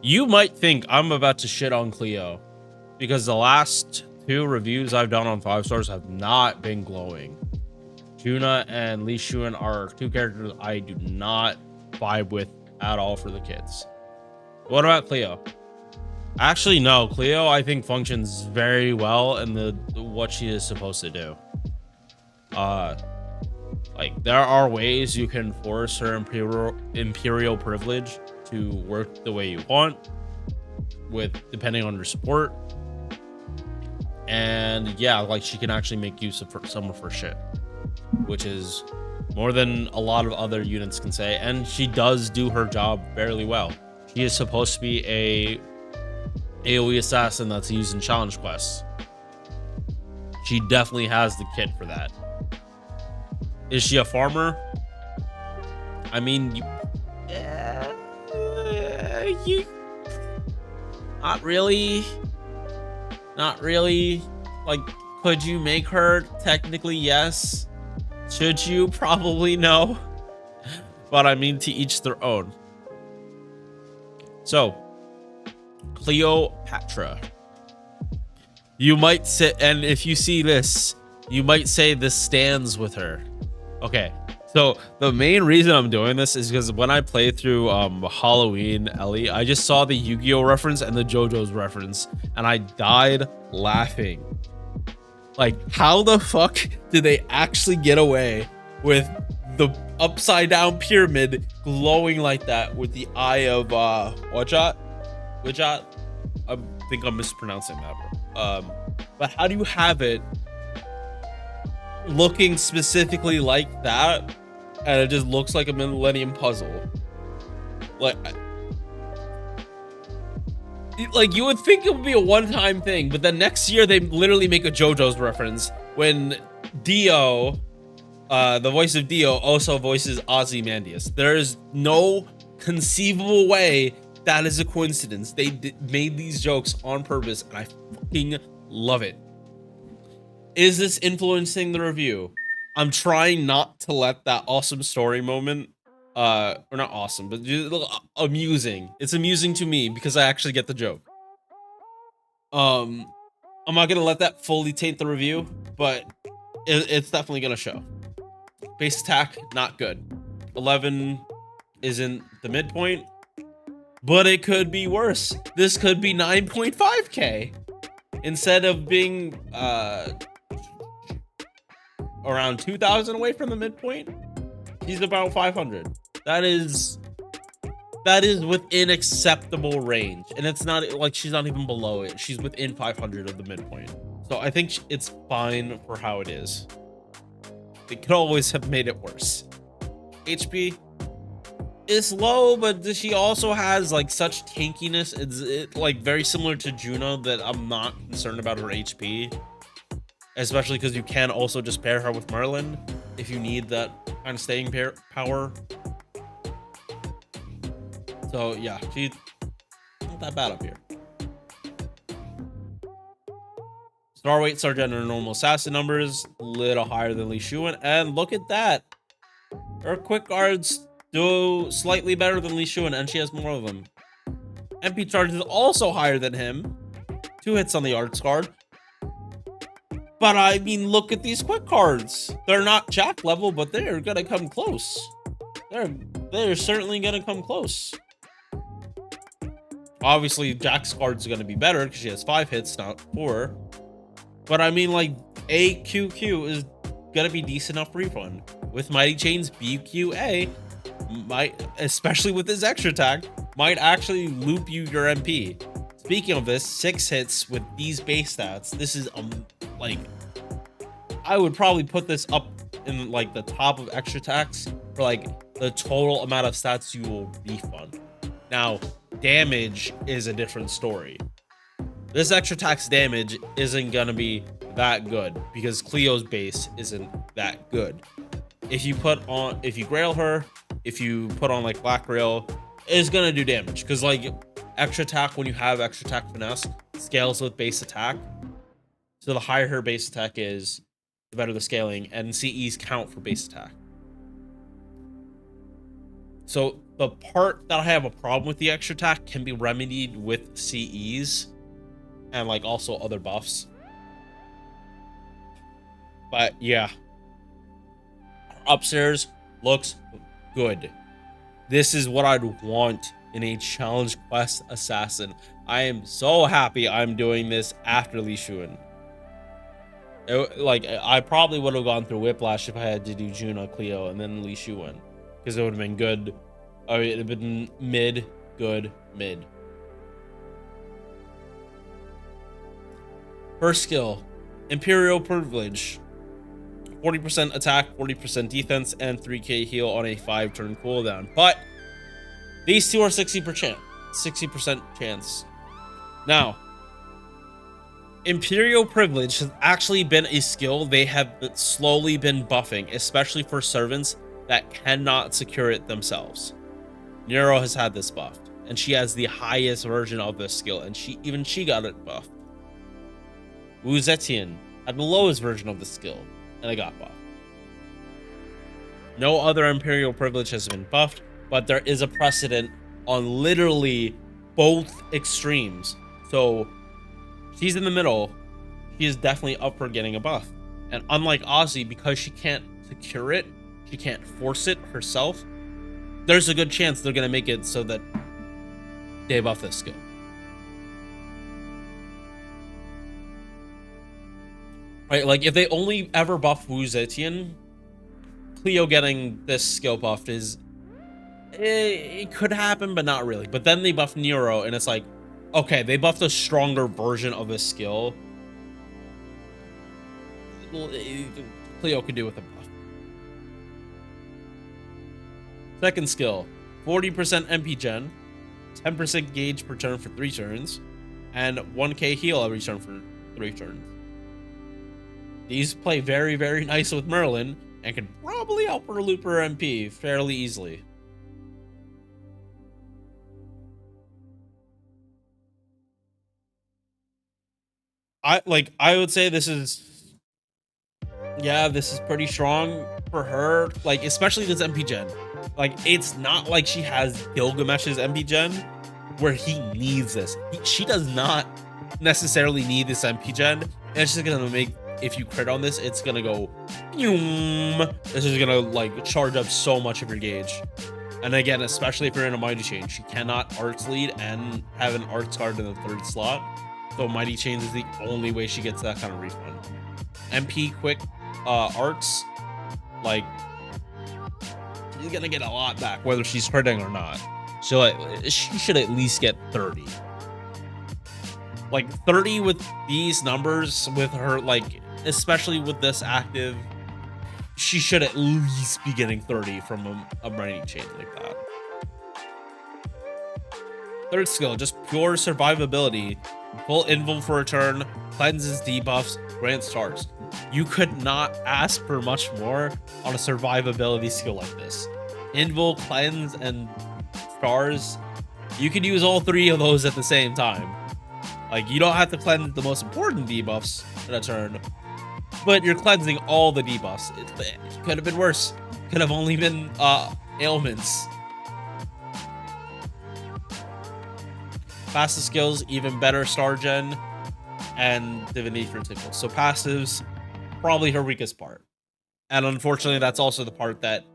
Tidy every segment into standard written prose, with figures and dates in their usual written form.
You might think I'm about to shit on Cleo because the last 2 reviews I've done on 5 stars have not been glowing. Juna and Li Xuan are 2 characters I do not vibe with at all for the kids. What about Cleo? Actually, no. Cleo, I think, functions very well in what she is supposed to do. Like, there are ways you can force her imperial privilege to work the way you want, depending on your support. And yeah, like, she can actually make use of some of her shit, which is more than a lot of other units can say. And she does do her job fairly well. She is supposed to be a AoE assassin that's used in challenge quests. She definitely has the kit for that. Is she a farmer? I mean, not really. Not really. Like, could you make her? Technically, yes. Should you? Probably no. But I mean, to each their own. So, Cleopatra. You might say, and if you see this, you might say this stands with her. Okay, so the main reason I'm doing this is because when I play through Halloween Ellie, I just saw the Yu-Gi-Oh reference and the JoJo's reference, and I died laughing. Like, how the fuck did they actually get away with the upside down pyramid glowing like that with the eye of Wajat? I think I'm mispronouncing that. But how do you have it looking specifically like that, and it just looks like a Millennium Puzzle? Like you would think it would be a one-time thing, but then next year they literally make a JoJo's reference when Dio, the voice of Dio, also voices Ozymandias. There is no conceivable way that is a coincidence. They made these jokes on purpose, and I fucking love it. Is this influencing the review? I'm trying not to let that awesome story moment, or not awesome, but amusing. It's amusing to me because I actually get the joke. I'm not gonna let that fully taint the review, but it's definitely gonna show. Base attack, not good. 11 isn't the midpoint, but it could be worse. This could be 9.5k instead of being around 2,000 away from the midpoint. He's about 500. That is within acceptable range, and it's not like she's not even below it. She's within 500 of the midpoint, so I think it's fine for how it is. They could always have made it worse. HP is low, but she also has like such tankiness. It's like very similar to Juno that I'm not concerned about her HP, especially because you can also just pair her with Merlin if you need that kind of staying power. So yeah, she's not that bad up here. Star weight, sergeant, and normal assassin numbers, a little higher than Li Xuan, and look at that. Her quick guards do slightly better than Li Xuan, and she has more of them. MP charge is also higher than him. 2 hits on the arts card. But I mean, look at these quick cards. They're not Jack level, but they're gonna come close. They're certainly gonna come close. Obviously, Jack's card's gonna be better because she has 5 hits, not 4. But I mean, like, AQQ is gonna be decent enough refund. With Mighty Chain's BQA, might, especially with his extra attack, might actually loop you your MP. Speaking of this, 6 hits with these base stats. This is like, I would probably put this up in like the top of extra attacks for like the total amount of stats you will refund. Now, damage is a different story. This extra tax damage isn't gonna be that good because Cleo's base isn't that good. If you grail her, if you put on like Black Grail, it's gonna do damage because like extra attack, when you have extra attack finesse, scales with base attack. So the higher her base attack is, the better the scaling, and CEs count for base attack. So The part that I have a problem with the extra attack can be remedied with CEs and like also other buffs. But yeah, upstairs looks good. This is what I'd want in a challenge quest assassin. I am so happy I'm doing this after Li Shuan. Like, I probably would have gone through Whiplash if I had to do Juna, Cleo, and then Li Shuan, because it would have been good. I mean, it would have been mid, good, mid. First skill, Imperial Privilege. 40% attack, 40% defense, and 3k heal on a 5-turn cooldown. But these two are 60% chance. Now, Imperial Privilege has actually been a skill they have slowly been buffing, especially for servants that cannot secure it themselves. Nero has had this buffed, and she has the highest version of this skill, and she got it buffed. Wu Zetian had the lowest version of the skill, and it got buffed. No other Imperial Privilege has been buffed, but there is a precedent on literally both extremes. So she's in the middle. She is definitely up for getting a buff. And unlike Ozzy, because she can't secure it, she can't force it herself, there's a good chance they're going to make it so that they buff this skill. Right, like if they only ever buff Wu Zetian, Cleo getting this skill buffed is... It could happen, but not really. But then they buff Nero, and it's like, okay, they buffed a stronger version of a skill. Cleo could do with a buff. Second skill, 40% MP gen, 10% gauge per turn for 3 turns, and 1k heal every turn for 3 turns. These play very, very nice with Merlin, and can probably out her loop her MP fairly easily. I would say this is, yeah, this is pretty strong for her, like especially this MP gen. Like, it's not like she has Gilgamesh's MP gen where he needs this. She does not necessarily need this MP gen, and it's just gonna make, if you crit on this, it's gonna go this is gonna like charge up so much of your gauge. And again, especially if you're in a Mighty Chain, she cannot arts lead and have an arts card in the 3rd slot. So Mighty Chains is the only way she gets that kind of refund. MP quick arts, like, she's gonna get a lot back whether she's critting or not. So she should at least get 30. Like 30 with these numbers, with her, like, especially with this active, she should at least be getting 30 from a Mighty Chain like that. Third skill, just pure survivability. Full invul for a turn, cleanses debuffs, grants stars. You could not ask for much more on a survivability skill like this. Invul, cleanse, and stars. You could use all 3 of those at the same time. Like, you don't have to cleanse the most important debuffs in a turn, but you're cleansing all the debuffs. It could have been worse. Could have only been ailments. Passive skills, even better star gen, and divinity for tickle. So passives, probably her weakest part. And unfortunately, that's also the part that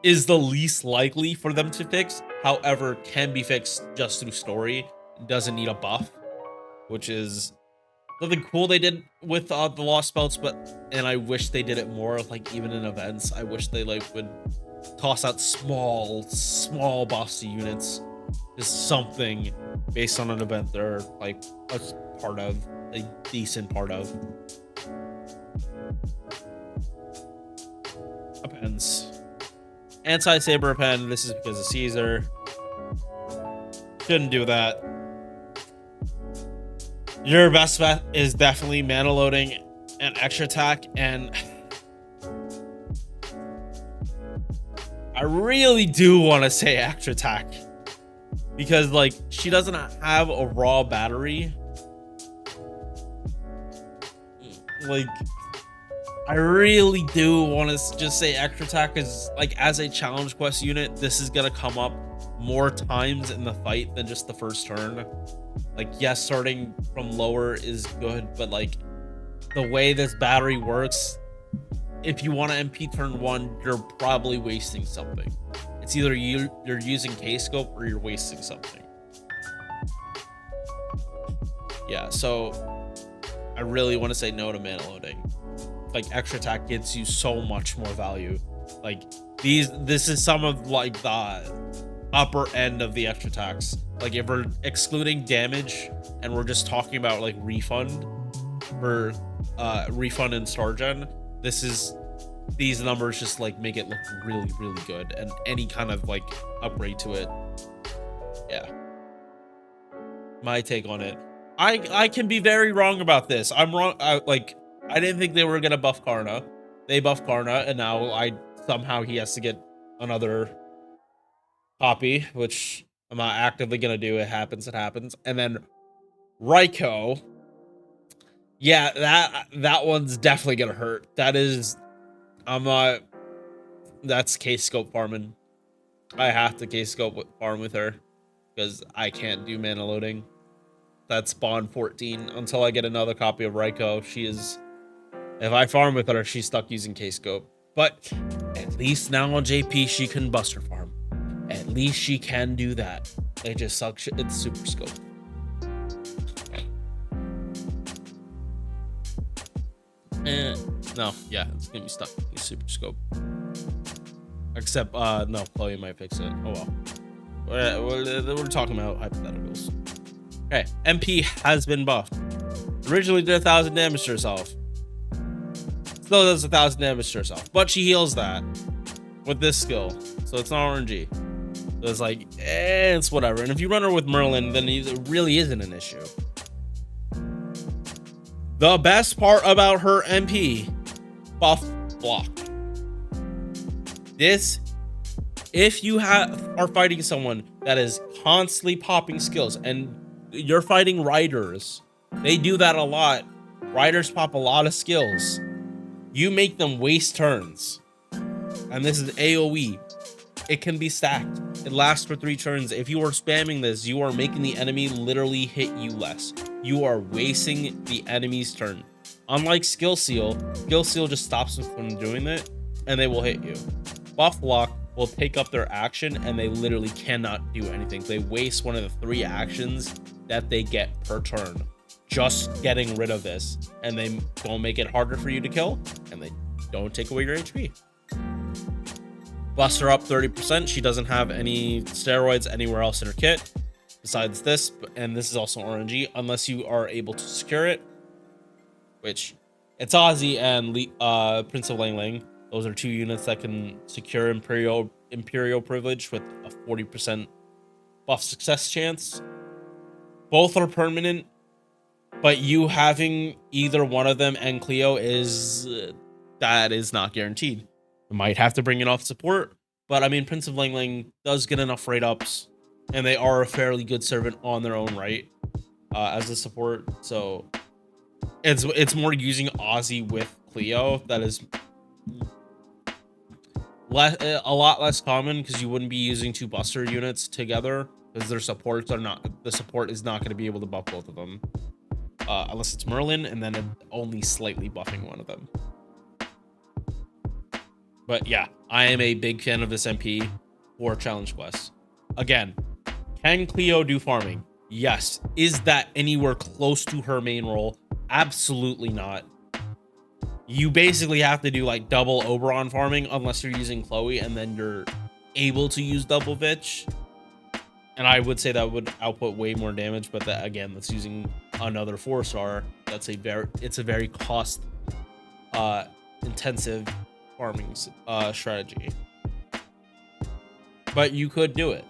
is the least likely for them to fix. However, can be fixed just through story. Doesn't need a buff, which is something cool they did with the Lost Belts, and I wish they did it more, like even in events. I wish they like would toss out small buffs to units. Just something based on an event they're like a part of, a decent part of. Appends. Anti-saber append, this is because of Caesar. Shouldn't do that. Your best bet is definitely mana loading and extra attack, and I really do want to say extra attack because, like, she doesn't have a raw battery. Like, I really do want to just say extra attack is like, as a challenge quest unit, this is gonna come up more times in the fight than just the first turn. Like, yes, starting from lower is good, but like the way this battery works, if you want to MP turn 1, you're probably wasting something. It's either you're using K-scope or you're wasting something. Yeah, so I really want to say no to mana loading. Like, extra attack gets you so much more value. Like, this is some of like the upper end of the extra attacks. Like, if we're excluding damage and we're just talking about like refund for refund and star gen, these numbers just like make it look really, really good, and any kind of like upgrade to it. Yeah, my take on it. I can be very wrong about this. I'm wrong. I didn't think they were gonna buff Karna. They buffed Karna, and now somehow he has to get another copy, which I'm not actively gonna do. It happens. And then Raiko, yeah, that one's definitely gonna hurt. I'm not. That's K-scope farming. I have to K-scope farm with her because I can't do mana loading. That's bond 14 until I get another copy of Raiko. If I farm with her, she's stuck using K-scope. But at least now on JP, she can buster farm. At least she can do that. It just sucks. It's super scope. No, yeah, it's gonna be stuck. It's super scope. Except, no, Chloe might fix it. Oh well. We're talking about hypotheticals. Okay, MP has been buffed. Originally did 1,000 damage to herself. Still does 1,000 damage to herself, but she heals that with this skill, so it's not RNG. So it's like, it's whatever. And if you run her with Merlin, then it really isn't an issue. The best part about her MP, buff block. This, if you are fighting someone that is constantly popping skills, and you're fighting riders, they do that a lot. Riders pop a lot of skills. You make them waste turns. And this is AoE. It can be stacked. It lasts for 3 turns. If you are spamming this, you are making the enemy literally hit you less. You are wasting the enemy's turn. Unlike Skill Seal just stops them from doing it, and they will hit you. Buff Block will take up their action, and they literally cannot do anything. They waste one of the 3 actions that they get per turn just getting rid of this, and they don't make it harder for you to kill, and they don't take away your HP. Bust her up 30%. She doesn't have any steroids anywhere else in her kit besides this, and this is also RNG unless you are able to secure it, which it's Ozzy and Prince of Lanling. Those are 2 units that can secure Imperial privilege with a 40% buff success chance. Both are permanent, but you having either one of them and Cleo that is not guaranteed. You might have to bring it off support, but I mean, Prince of Lanling does get enough rate ups, and they are a fairly good servant on their own right as a support. So it's more using Ozzy with Cleo that is a lot less common, because you wouldn't be using 2 buster units together, because the support is not going to be able to buff both of them unless it's Merlin, and then only slightly buffing one of them. But yeah, I am a big fan of this MP for challenge quests. Again, can Cleo do farming? Yes. Is that anywhere close to her main role? Absolutely not. You basically have to do like double Oberon farming unless you're using Chloe, and then you're able to use double Vitch. And I would say that would output way more damage, but that, again, that's using another 4-star. It's a very cost intensive farming strategy. But you could do it.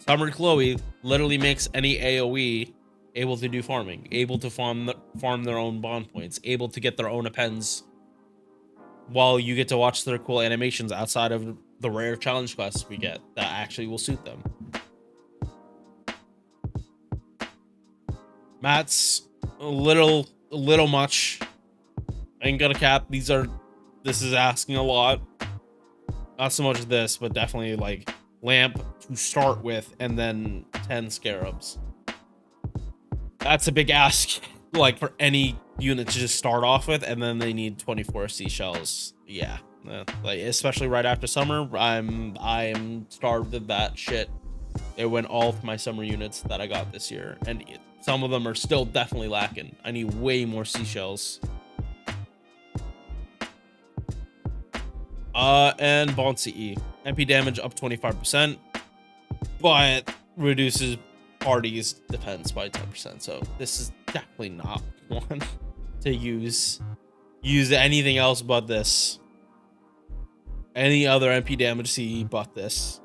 Summer Chloe literally makes any AoE able to do farming, able to farm their own bond points, able to get their own appends, while you get to watch their cool animations outside of the rare challenge quests we get that actually will suit them. Matt's a little much. ain't gonna cap. This is asking a lot. Not so much this, but definitely like lamp to start with, and then 10 scarabs. That's a big ask, like for any unit to just start off with, and then they need 24 seashells. Yeah, like especially right after summer, I am starved of that shit. It went all for my summer units that I got this year, and some of them are still definitely lacking. I need way more seashells. And Bond CE. MP damage up 25%, but reduces party's defense by 10%. So this is definitely not one to use anything else but this. Any other MP damage CE but this.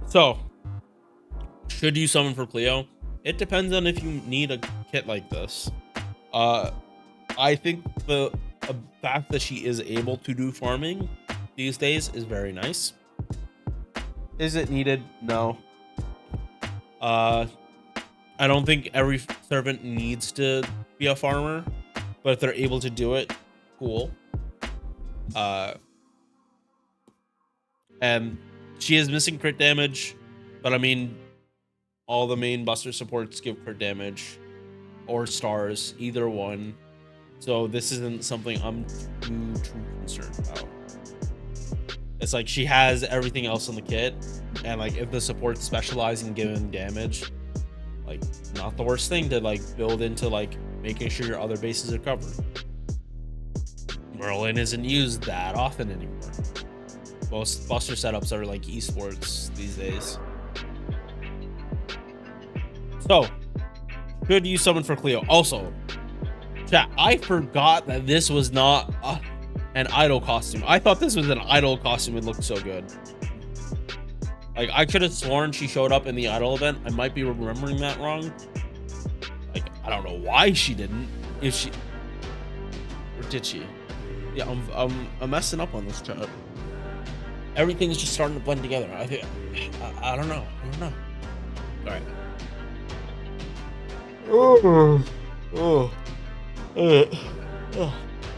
So, should you summon for Cleo? It depends on if you need a kit like this. I think the fact that she is able to do farming these days is very nice. Is it needed? No. I don't think every servant needs to be a farmer, but if they're able to do it, cool. And she is missing crit damage, but I mean, all the main buster supports give crit damage or stars, either one. So this isn't something I'm too concerned about. It's like she has everything else in the kit, and like if the supports specialize in giving damage, like not the worst thing to like build into like making sure your other bases are covered. Merlin isn't used that often anymore. Most buster setups are like esports these days. So, should you summon for Cleo? Also, chat, I forgot that this was not an idol costume. I thought this was an idol costume. It looked so good. Like, I could have sworn she showed up in the idol event. I might be remembering that wrong. Like, I don't know why she didn't. If she... Or did she? Yeah, I'm messing up on this chat. Everything's just starting to blend together. I think... I don't know. I don't know. Alright.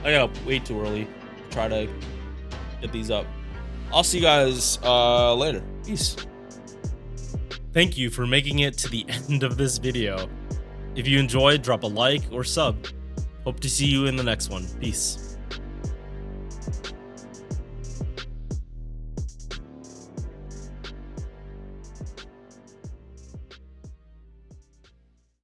I got up way too early to try to get these up. I'll see you guys later. Peace. Thank you for making it to the end of this video. If you enjoyed, drop a like or sub. Hope to see you in the next one. Peace.